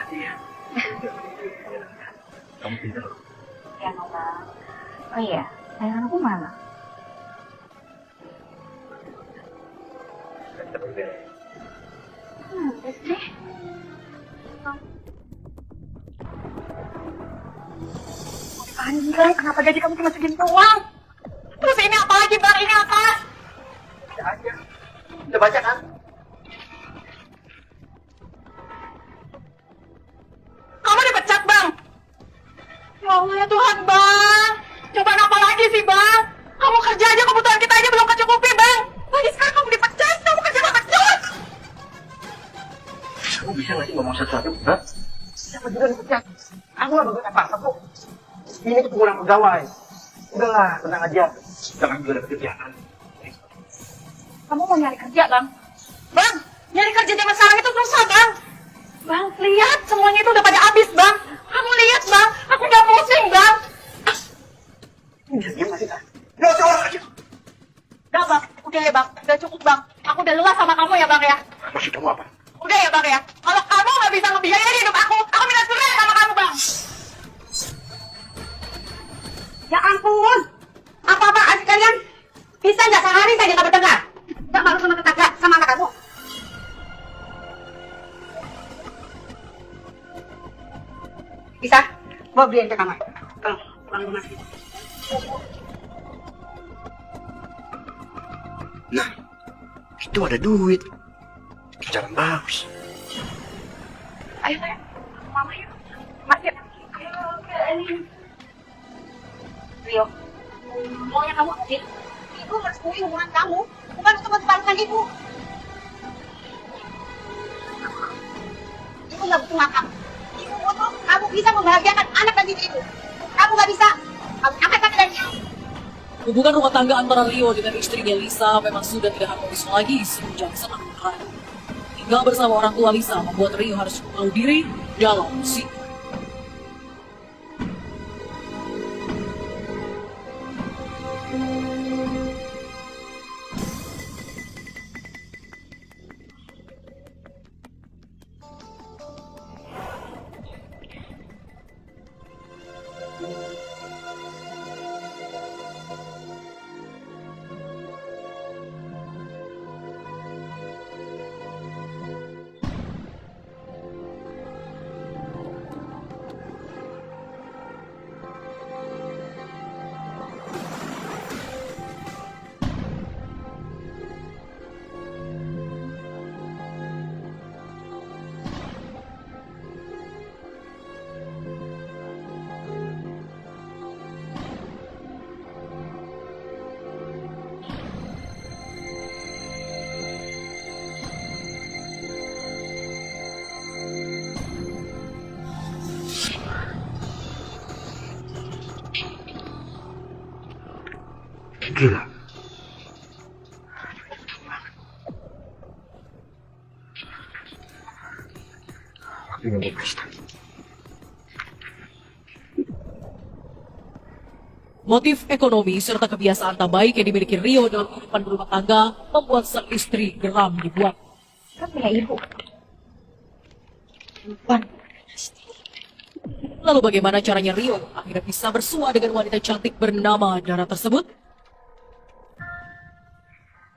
Iya. Kamu tidur. Ya, Bang. Oh iya, sayang aku mana? Terus deh. Bang, kenapa gaji kamu cuma segini doang? Terus ini apa lagi, Bang? Ini apa? Ya aja. Udah baca kan? Kamu dipecat, Bang? Ya Allah ya Tuhan, Bang. Cobaan apa lagi sih, Bang? Kamu kerja aja, kebutuhan kita aja belum kecukupi, Bang. Lagi sekarang kamu dipecat, kamu kerja gak becus. Kamu bisa nggak sih ngomong sesuatu, Mbak? Siapa juga dipecat? Aku nggak berbuat apa-apa kok. Ini kepungulan pegawai. Udahlah, tenang aja. Jangan juga ada kerjaan. Kamu mau nyari kerja, Bang? Bang, nyari kerja zaman sekarang itu susah, Bang. Bang, lihat semuanya itu udah pada habis, Bang. Kamu lihat, Bang. Aku udah pusing, Bang. Diam masih kan? Lo orang aja. Udah, Bang. Udah ya, Bang. Udah cukup, Bang. Aku udah lelah sama kamu ya, Bang ya. Maksud kamu apa? Udah ya, Bang ya. Kalau kamu nggak bisa ngebiayain hidup aku minta cerai sama kamu, Bang. Ya ampun, apa-apaan sih kalian? Bisa nggak sehari saja nggak bertengkar? Nggak malu sama tetangga, sama anak kamu? Bisa, bawa beliin ke kamar. Tolong, pulang rumah. Nah, itu ada duit. Jalan bagus. Ayo, sayang. Mama yuk. Masih. Ayo, Rio, maunya kamu adil. Ibu merestui hubungan kamu, bukan untuk mempertaruhkan ibu. Ibu nggak butuh makan. Ibu butuh kamu bisa membahagiakan anak dan cucu ibu. Kamu nggak bisa. Kamu angkat kaki dari sini. Hubungan rumah tangga antara Rio dengan istrinya Lisa memang sudah tidak harmonis lagi semenjak senang hari. Tinggal bersama orang tua Lisa membuat Rio harus tahu diri dalam musik. Gila. Waktunya mau pesta. Motif ekonomi serta kebiasaan tak baik yang dimiliki Rio dalam kehidupan berumah tangga membuat sang istri geram dibuat. Kan punya ibu. Lalu bagaimana caranya Rio akhirnya bisa bersua dengan wanita cantik bernama Dara tersebut?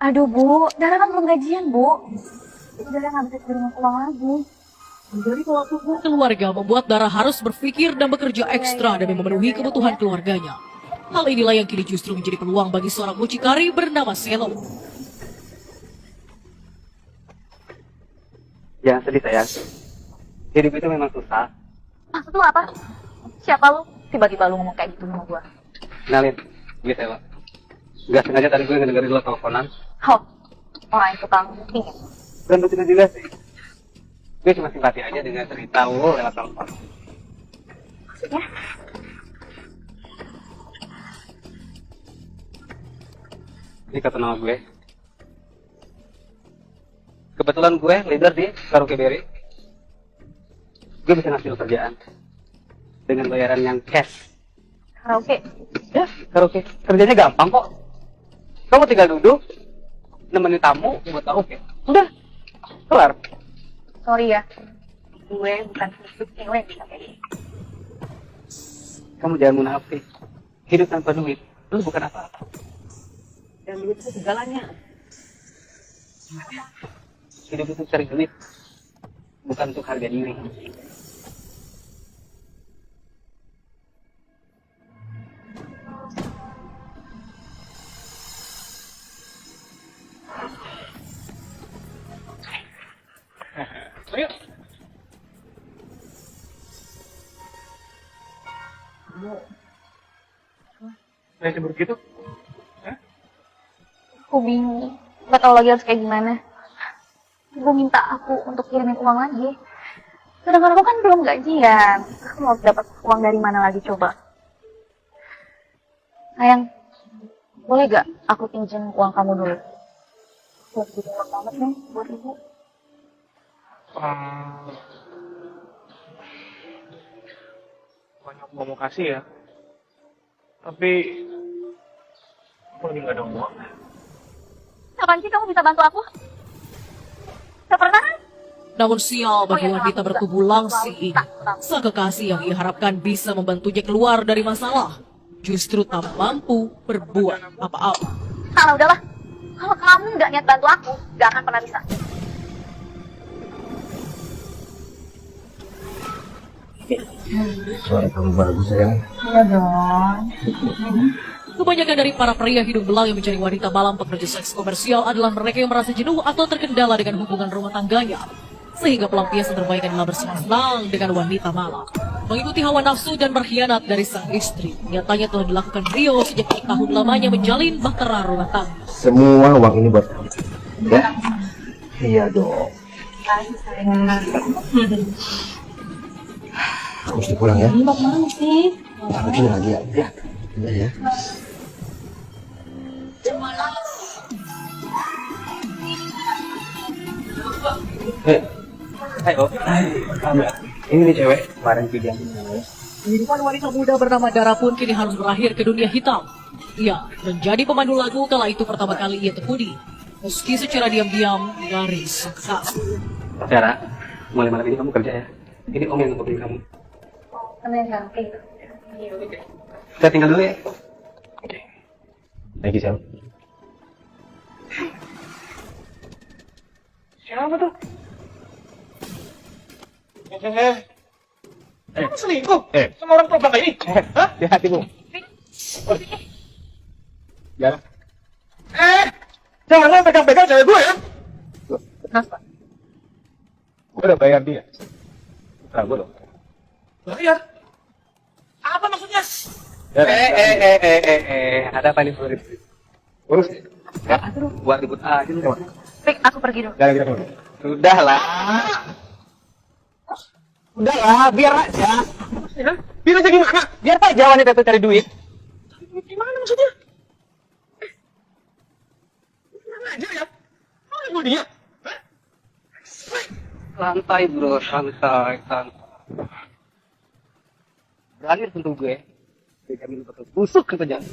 Aduh, Bu. Dara kan belum gajian, Bu. Dara nggak bisa di rumah pulang lagi. Dari pelaku keluarga membuat Dara harus berpikir dan bekerja ekstra demi memenuhi kebutuhan keluarganya. Hal inilah yang kini justru menjadi peluang bagi seorang mucikari bernama Selo. Jangan sedih sayang. Hidup itu memang susah. Maksud lu apa? Siapa lu? Tiba-tiba lu ngomong kayak gitu sama gua. Kenalin, gue Selo. Gak sengaja tadi gue ngedengerin lo teleponan. Oh, orang itu tukang booking ya? Dan betul juga sih. Gue cuma simpati aja dengan cerita lo lewat telepon. Maksudnya? Ini kata nama gue. Kebetulan gue leader di Karaoke Berry. Gue bisa ngasih lo kerjaan dengan bayaran yang cash. Karaoke? Ya, karaoke. Kerjanya gampang kok. Kamu tinggal duduk, nemenin tamu buat karaoke. Udah, kelar. Sorry ya. gue bukan khususnya lo yang bisa kayak gini. Kamu jangan munafik. Hidup tanpa duit, lu bukan apa-apa. Dan duit itu segalanya. Hidup itu cari duit, bukan untuk harga diri. Ayo. Kayak cemburu gitu? Aku bingung. Gak tau lagi harus kayak gimana. Ibu minta aku untuk kirimin uang lagi. Sedangkan aku kan belum gajian. Aku mau dapat uang dari mana lagi coba? Sayang, boleh gak aku pinjam uang kamu dulu? Buat bikin uang banget nih buat ibu. Banyak mau kasih ya. Tapi aku lagi nggak ada uang. Kapan sih kamu bisa bantu aku? Gak pernah kan? Namun sial bagi wanita bertubuh langsing, sang kekasih yang ia harapkan bisa membantunya keluar dari masalah, justru tak mampu berbuat apa-apa. Salah udahlah. Kalau kamu nggak niat bantu aku, nggak akan pernah bisa. Suara kamu bagus ya. Iya dong. Kebanyakan dari para pria hidung belang yang mencari wanita malam pekerja seks komersial adalah mereka yang merasa jenuh atau terkendala dengan hubungan rumah tangganya. Sehingga pelampiasan terbaik adalah bersenang-senang dengan wanita malam. Mengikuti hawa nafsu dan berkhianat dari sang istri. Nyatanya telah dilakukan Rio sejak tahun lamanya menjalin bahtera rumah tangga. Semua uang ini buat kamu. Ya? Iya dong. Aku mesti pulang ya. Mau kemana sih? Aku sini lagi ya. Ya. Iya ya. Ayo. Ini nih cewek, kemarin video Kehidupan wanita muda bernama Dara pun kini harus berakhir ke dunia hitam. Ia menjadi pemandu lagu kala itu pertama kali ia tekuni. Meski secara diam-diam dari sang kekasih. Dara, mulai malam ini kamu kerja ya. Ini om yang ngebukin kamu. Temen cantik. Saya tinggal dulu ya. Oke. Thank you, Sam. Siapa tuh? Kamu selingkuh? Sama orang tua bangga ini? Hah? Hati-hati, Bu. Jalan. Jangan lo pegang-pegang cewek gue ya. Kenapa? Gue udah bayar dia. Nah, gue dong. Bayar? Apa maksudnya? Ada apa nih Florid? Urus. Ya, buat ribut aja lu. Rick, aku pergi dulu. Jalan kita dulu. Sudahlah. Udahlah, biar aja. Biar aja gimana? Biar aja wanita itu cari duit. Gimana maksudnya? Gimana aja ya? Kamu mau dia? Hah? Santai bro, santai. Berani sentuh gue. Gue jamin bakal busuk ke penjara.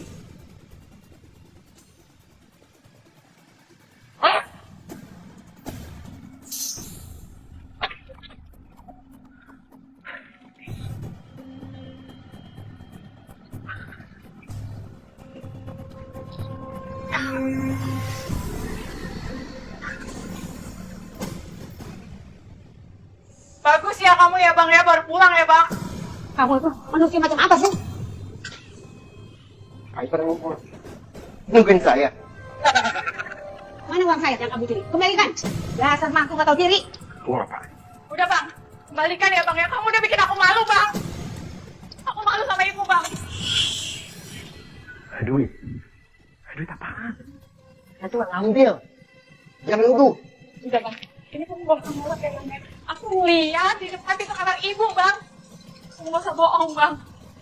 Bagus ya kamu ya bang ya, baru pulang ya bang. Kamu itu manusia macam apa sih? Kaiser ngumpul. Nungguin saya. Mana uang saya yang kamu curi? Kembalikan. Dasar mangku gak tahu diri. Uang apa? Udah bang, kembalikan ya bang ya. Kamu udah bikin aku malu bang. Aku malu sama ibu bang. Duit. Duit apaan? Itu ngambil. Jangan nuduh. Udah bang, ini kamu gak usah mulai ya bang ya. Aku lihat di depan itu kamar ibu bang. Kamu gak usah bohong bang.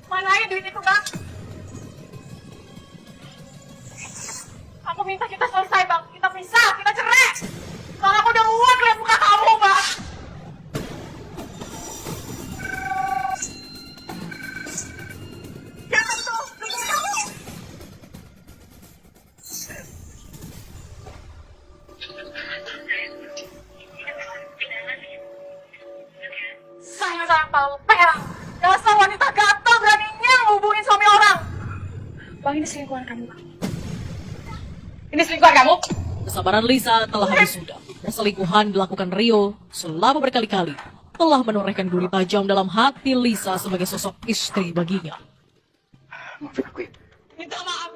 Mana aja duit itu bang? Aku minta kita selesai bang. Kita pisah, kita cerai. Bang aku udah muak lihat muka kamu bang. Jangan tuh, bikin kamu. Pel. Dasar wanita gatel beraninya ngehubungin suami orang. Bang, ini selingkuhan kamu, Bang. Ini selingkuhan kamu? Kesabaran Lisa telah habis sudah. Perselingkuhan dilakukan Rio selama berkali-kali telah menorehkan duri tajam dalam hati Lisa sebagai sosok istri baginya. Maafin aku ya. Minta maaf.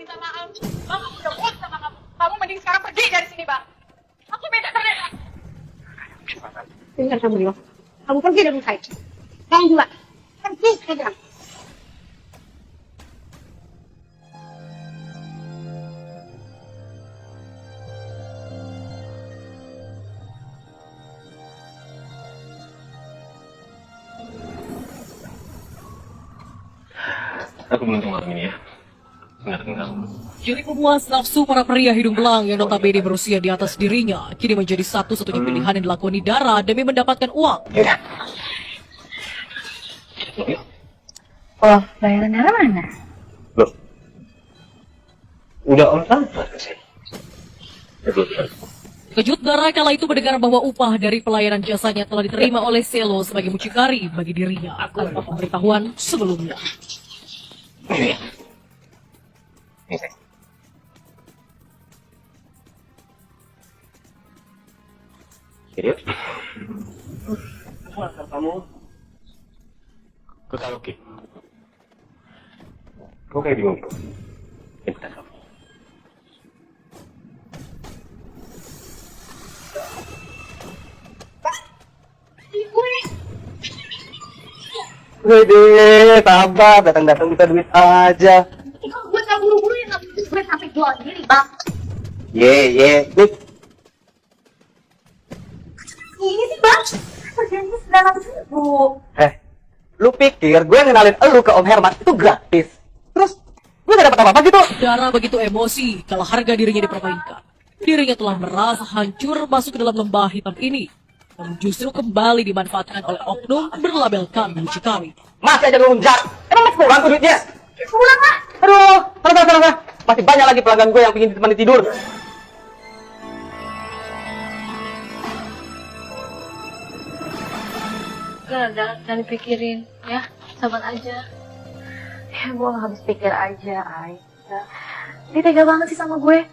Bang, aku udah muak sama kamu. Kamu mending sekarang pergi dari sini, Bang. Aku minta ternyata. Dengar kamu, Rio. Kamu pergi dari saya. Kamu juga. Pergi sekarang. Aku beruntung malam ini ya. Dengarkan kamu. Jadi pemuas nafsu para pria hidung belang yang notabene berusia di atas dirinya kini menjadi satu-satunya pilihan yang dilakoni Dara demi mendapatkan uang. Yaudah. Oh, bayaran Dara mana? Loh. Udah on transfer ke sini. Kejut Dara kala itu mendengar bahwa upah dari pelayanan jasanya telah diterima oleh Selo sebagai mucikari bagi dirinya tanpa pemberitahuan sebelumnya. Ini. Ini saya. Jadi, aku antar kamu ke karaoke. Kamu kayak bingung gitu. Ikutan kamu. Wede, sabar, datang-datang minta duit aja. Gue tak buru-buru ya, gue sampai jual diri, Bang. Ye, nih. Ini sih, Bang. Perjanjian 900.000. Lu pikir gue ngenalin elu ke Om Herman itu gratis? Terus gue gak dapat apa-apa gitu? Dara begitu emosi kalau harga dirinya dipermainkan. Dirinya telah merasa hancur masuk ke dalam lembah hitam ini. Namun justru kembali dimanfaatkan oleh oknum berlabelkan mucikari. Masih aja ngelunjak. Emang masih kurang tuh duitnya? Kurang, Pak. Aduh, sana. Masih banyak lagi pelanggan gue yang pengen ditemani tidur. Jangan dipikirin, ya. Sabar aja. Ya, gue gak habis pikir aja, Ay. Ya. Dia tega banget sih sama gue.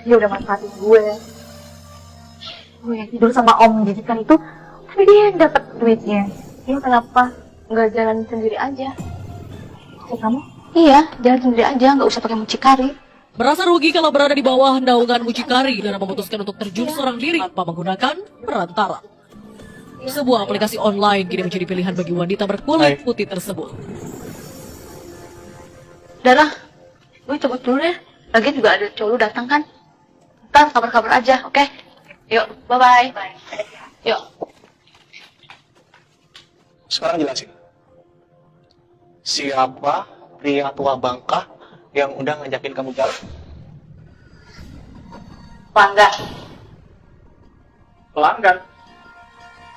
Dia udah manfaatin gue. Gue yang tidur sama om didikan itu, tapi dia yang dapet duitnya. Dia kenapa nggak jalan sendiri aja? Maksud kamu? Iya, jalan sendiri aja, nggak usah pakai mucikari. Merasa rugi kalau berada di bawah naungan mucikari, Dara memutuskan untuk terjun seorang diri tanpa menggunakan perantara. Sebuah aplikasi online kini menjadi pilihan bagi wanita berkulit putih tersebut. Dara, gue cabut dulu ya. Lagian juga ada cowok datang kan. Ntar kabar-kabar aja, oke? Yuk, bye-bye. Yuk. Sekarang jelasin. Siapa pria tua bangka yang udah ngajakin kamu jalan? Pelanggan. Pelanggan?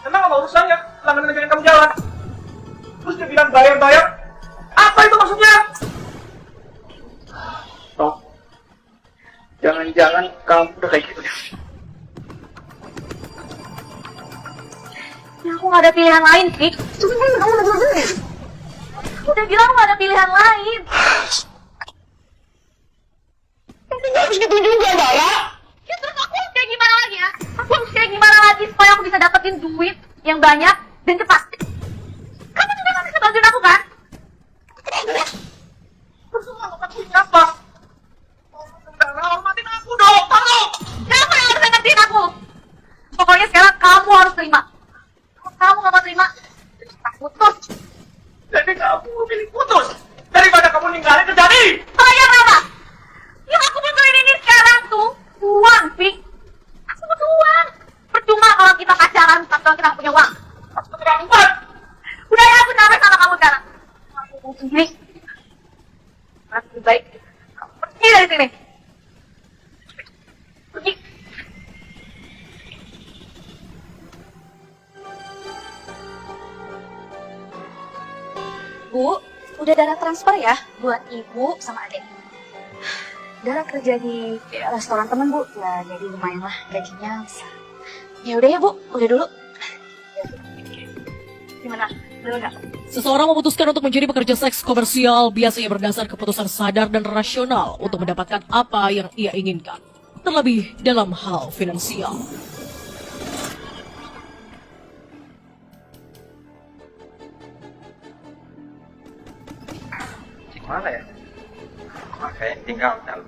Emang apa urusannya? Pelanggan ngajakin kamu jalan? Terus dia bilang bayar? Apa itu maksudnya? Oh, jangan-jangan kamu udah kayak gitu ya? Ya, aku gak ada pilihan lain, Fik. Sebenernya kamu udah bener. Udah bilang gak ada pilihan lain. Tapi gak harus gitu juga, Dara. Ya terus aku harus kayak gimana lagi ya? Aku harus kayak gimana lagi supaya aku bisa dapetin duit yang banyak dan cepat? Kamu juga gak bisa bantuin aku kan? Terus kamu takut siapa? Dara, hormatin aku dong, tolong! Siapa yang harus ngertiin aku? Pokoknya sekarang kamu harus terima. Kalau kamu gak mau terima, kita putus. Jadi kamu pilih putus daripada kamu ninggalin terjadi. Bayar apa? Yang aku butuhin ini sekarang tuh uang, Fik. Aku butuh uang. Percuma kalau kita pacaran tanpa kita punya uang. Aku terlambat. Udah ya, aku capek sama kamu sekarang. Aku mau sendiri. Lebih baik kamu pergi dari sini. Pergi. Bu, udah Dara transfer ya buat ibu sama adik. Dara kerja di restoran temen Bu, ya jadi lumayan lah gajinya besar. Ya udah ya Bu, udah dulu. Gimana? Bener nggak? Seseorang memutuskan untuk menjadi pekerja seks komersial biasanya berdasar keputusan sadar dan rasional untuk mendapatkan apa yang ia inginkan, terlebih dalam hal finansial. Mana ya? Makanya tinggal dalam.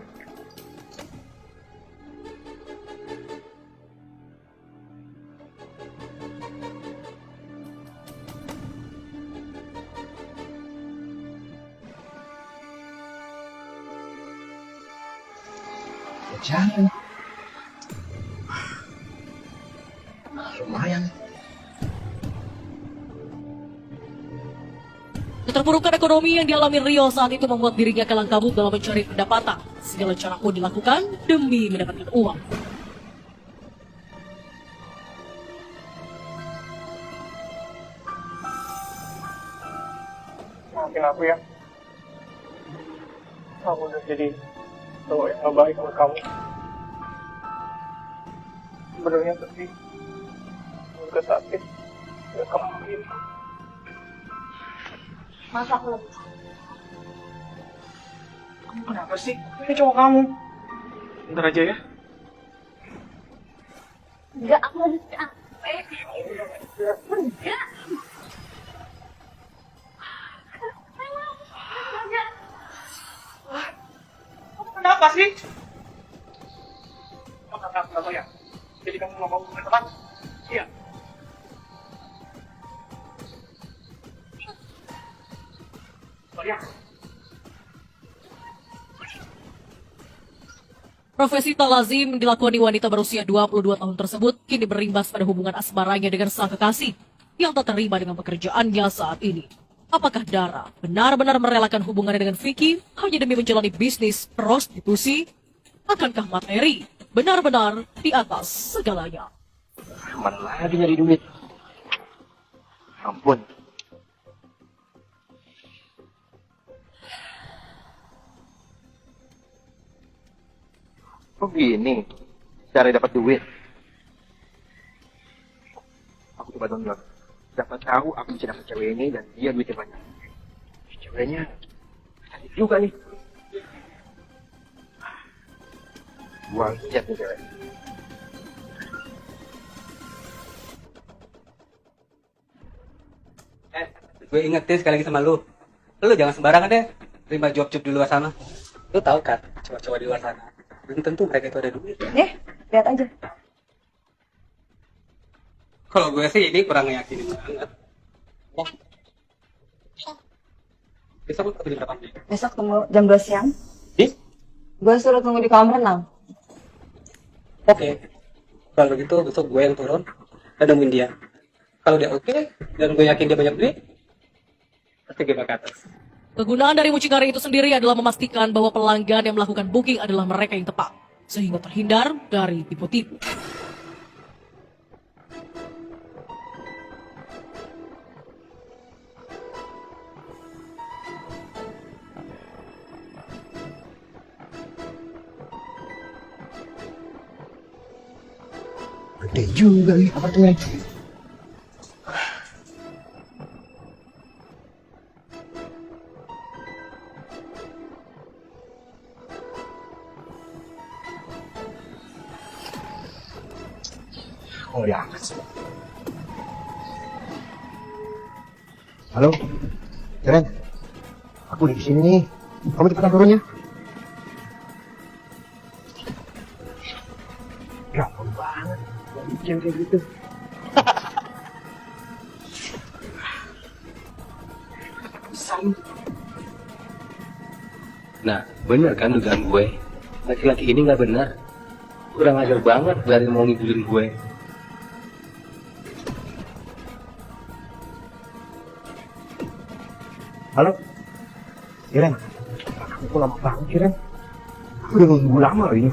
Jangan. Lumayan. Keterpurukan ekonomi yang dialami Rio saat itu membuat dirinya kalang kabut dalam mencari pendapatan. Segala cara pun dilakukan demi mendapatkan uang. Maafin aku ya. Aku udah jadi cowok yang gak baik buat kamu. Sebenarnya sedih. Juga sakit. Udah kamu begini. Masa aku lebih Kamu kenapa sih? Ini cowok kamu. Bentar aja ya. enggak, aku lagi capek. Enggak. Kamu kenapa sih? Kamu kenapa ya? Jadi kamu mau ke tempat? Iya. Maria. Profesi tak lazim dilakoni wanita berusia 22 tahun tersebut kini berimbas pada hubungan asmaranya dengan sang kekasih yang tak terima dengan pekerjaannya saat ini. Apakah Dara benar-benar merelakan hubungannya dengan Vicky hanya demi menjalani bisnis prostitusi? Akankah materi benar-benar di atas segalanya? Mana lagi nyari duit? Ampun. Oh gini, cara dapat duit. Aku coba download. Dapat tahu aku bisa dapat cewek ini dan dia duitnya banyak. Ceweknya cantik juga nih. Buang chat nih cewek. Gue ingetin sekali lagi sama lu. Lu jangan sembarangan deh terima job-job di luar sana. Lu tahu kan, cowok-cowok di luar sana belum tentu mereka itu ada duit. Lihat aja. Kalau gue sih ini kurang yakinin banget. Oh. Besok lu ketemu berapa? Besok tunggu jam 2 siang. Di? Gue suruh tunggu di kolam renang. Oke. Kalau begitu besok gue yang turun dan nemuin dia. Kalau dia oke dan gue yakin dia banyak duit, pasti gue bakal atas. Kegunaan dari mucikari itu sendiri adalah memastikan bahwa pelanggan yang melakukan booking adalah mereka yang tepat, sehingga terhindar dari tipu-tipu. Gede juga nih apartemen. Oh diangkat sih. Halo, Keren. Aku di sini nih. Kamu cepetan turun ya. Gampang banget. Gak bikin kayak gitu. Nah, bener kan dugaan gue? Laki-laki ini nggak benar. Kurang ajar banget dari mau ngibulin gue. Halo, Kiren. Aku lama banget, Kiren. Aku udah nunggu lama loh ini.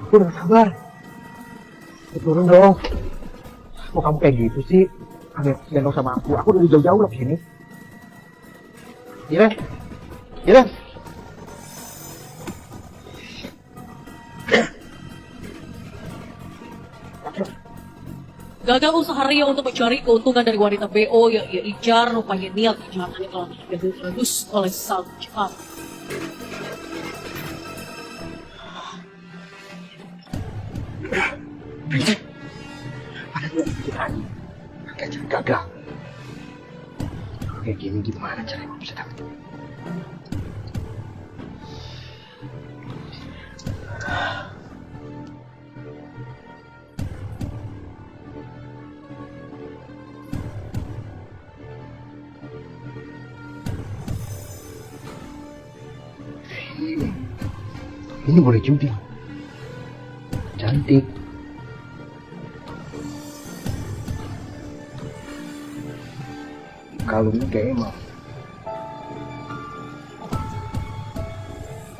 Aku udah gak sabar. Turun dong. Kok kamu kayak gitu sih? Kamu gendong sama aku. Aku udah jauh-jauh loh kesini. Kiren. Kiren. Gagal usaha Rio untuk mencari keuntungan dari wanita BO yang ia incar, rupanya niat kejahatannya telah direbus oleh sang jahat. Berisik. Ada dua pikiran. Kayak gagal. Kayak gini gimana caranya bisa dapat? Ini boleh judi. Cantik. Kalungnya kayak emang.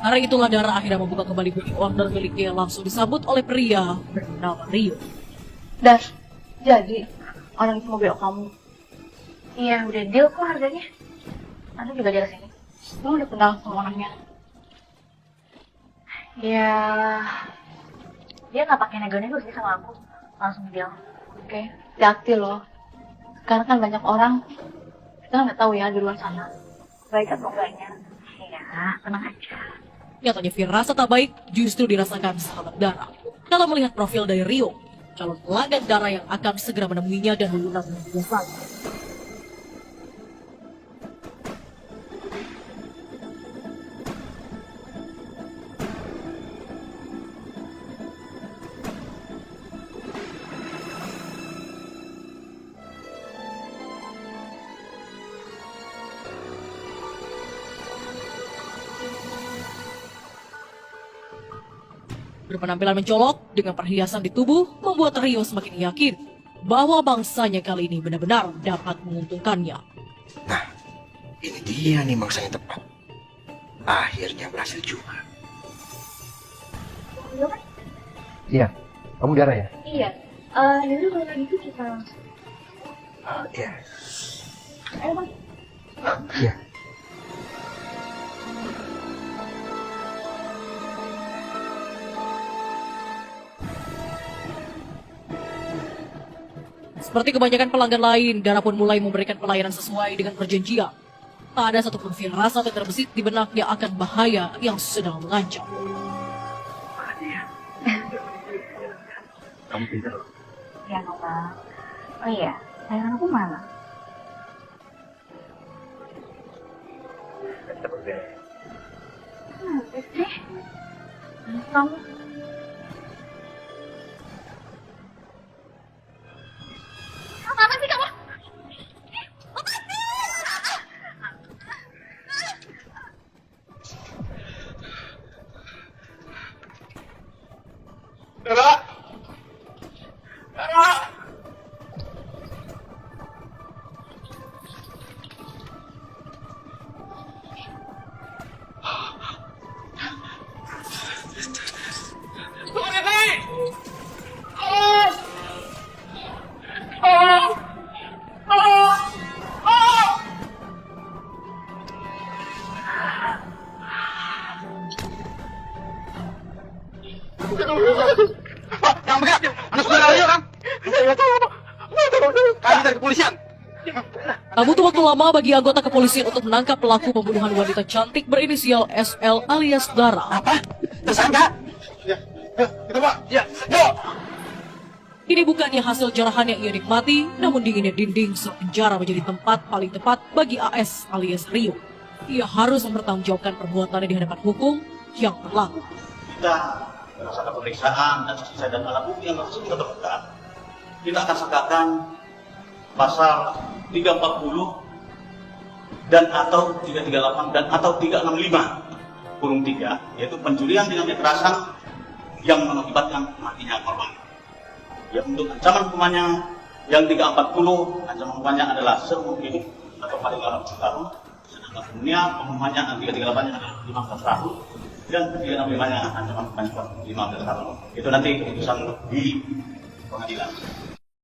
Hari itulah Dara akhirnya membuka kembali booking order miliknya yang langsung disambut oleh pria bernama Rio. Dar, jadi orang itu mau belok kamu. Iya, udah deal kok harganya. Nanti juga dia kesini. Lu udah kenal sama orangnya? Ya, dia nggak pakai nego-nego sih sama aku, langsung deal. Oke, hati-hati loh. Sekarang kan banyak orang, kita nggak tahu ya di luar sana. Baik atau enggaknya. Ya, tenang aja. Nyatanya firasat tak baik justru dirasakan sahabat Dara. Kalau melihat profil dari Rio, calon pelanggan Dara yang akan segera menemuinya dan melunasi biasanya. Berpenampilan mencolok dengan perhiasan di tubuh membuat Rio semakin yakin bahwa bangsanya kali ini benar-benar dapat menguntungkannya. Nah, ini dia nih mangsanya tepat. Akhirnya berhasil juga. Iya, kamu Dara ya? Iya, jadi kalau gitu kita... Iya. Ayo bang. Iya. Seperti kebanyakan pelanggan lain, Dara pun mulai memberikan pelayanan sesuai dengan perjanjian. Tak ada satupun firasat yang terbesit di benaknya akan bahaya yang sedang mengancam. Kamu pintar. Ya, Nova. Oh iya, sayangan aku mana? Kamu apa sih kamu? Tak butuh waktu lama bagi anggota kepolisian untuk menangkap pelaku pembunuhan wanita cantik berinisial SL alias Dara. Apa? Tersangka? Ya, kita Pak. Ya, yuk. Ini bukannya hasil jarahan yang ia nikmati, namun dinginnya dinding sel penjara menjadi tempat paling tepat bagi AS alias Rio. Ia harus mempertanggungjawabkan perbuatannya di hadapan hukum yang berlaku. Kita berdasarkan pemeriksaan dan saksi dan alat bukti yang langsung kita temukan, kita akan sangkakan pasal 340 dan atau 338 dan atau 365 kurung 3, yaitu penjulian dengan kekerasan yang mengakibatkan matinya korban. Ya, untuk ancaman hukumannya yang 340, ancaman hukumannya adalah seumur hidup atau paling lama 10 tahun. Sedangkan umumnya hukumannya yang 338 adalah 15 tahun dan 365-nya ancaman hukumannya 15 tahun. Itu nanti keputusan di pengadilan.